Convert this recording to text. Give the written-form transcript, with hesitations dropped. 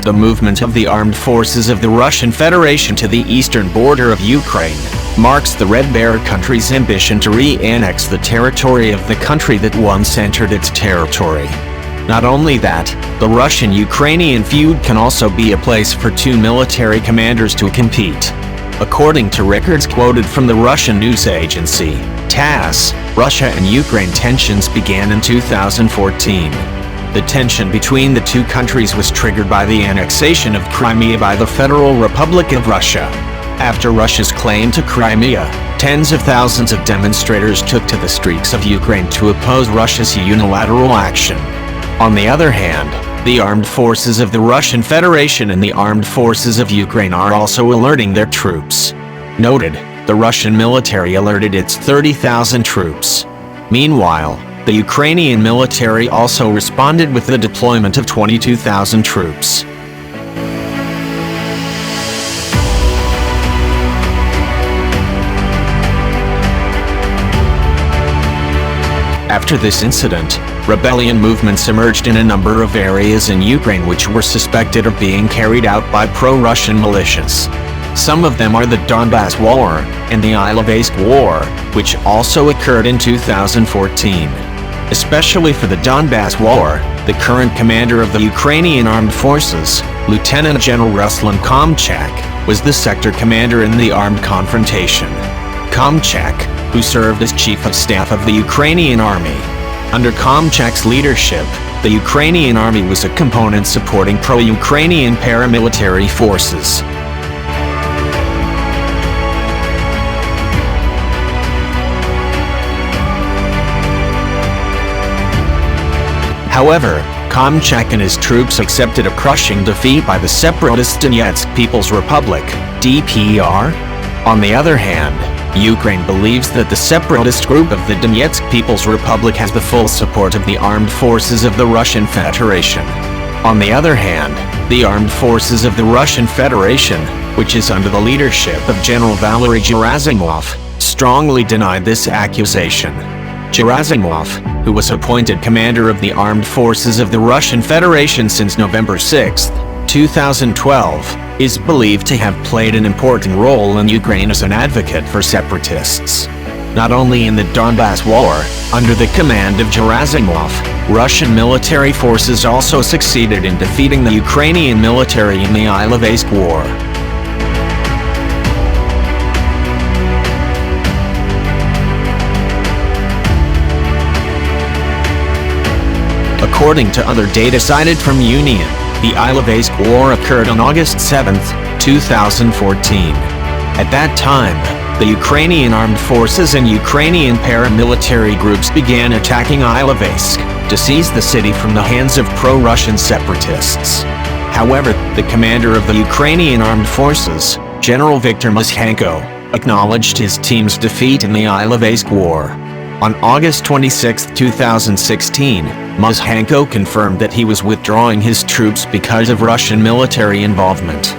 The movement of the armed forces of the Russian Federation to the eastern border of Ukraine marks the Red Bear country's ambition to re-annex the territory of the country that once entered its territory. Not only that, the Russian-Ukrainian feud can also be a place for two military commanders to compete. According to records quoted from the Russian news agency, TASS, Russia and Ukraine tensions began in 2014. The tension between the two countries was triggered by the annexation of Crimea by the Federal Republic of Russia. After Russia's claim to Crimea, tens of thousands of demonstrators took to the streets of Ukraine to oppose Russia's unilateral action. On the other hand, the armed forces of the Russian Federation and the armed forces of Ukraine are also alerting their troops. Noted, the Russian military alerted its 30,000 troops. Meanwhile, the Ukrainian military also responded with the deployment of 22,000 troops. After this incident, rebellion movements emerged in a number of areas in Ukraine which were suspected of being carried out by pro-Russian militias. Some of them are the Donbas War and the Ilovaisk War, which also occurred in 2014. Especially for the Donbas War, the current commander of the Ukrainian Armed Forces, Lieutenant General Ruslan Khomchak, was the sector commander in the armed confrontation. Khomchak, who served as Chief of Staff of the Ukrainian Army. Under Khomchak's leadership, the Ukrainian Army was a component supporting pro-Ukrainian paramilitary forces. However, Khomchak and his troops accepted a crushing defeat by the separatist Donetsk People's Republic, DPR. On the other hand, Ukraine believes that the separatist group of the Donetsk People's Republic has the full support of the armed forces of the Russian Federation. On the other hand, the armed forces of the Russian Federation, which is under the leadership of General Valery Gerasimov, strongly denied this accusation. Gerasimov, who was appointed commander of the armed forces of the Russian Federation since November 6, 2012, is believed to have played an important role in Ukraine as an advocate for separatists. Not only in the Donbas War, under the command of Gerasimov, Russian military forces also succeeded in defeating the Ukrainian military in the Ilovaisk War. According to other data cited from Union, the Ilovaisk War occurred on August 7, 2014. At that time, the Ukrainian armed forces and Ukrainian paramilitary groups began attacking Ilovaisk to seize the city from the hands of pro-Russian separatists. However, the commander of the Ukrainian armed forces, General Viktor Muzhenko, acknowledged his team's defeat in the Ilovaisk War. On August 26, 2016, Muzhenko confirmed that he was withdrawing his troops because of Russian military involvement.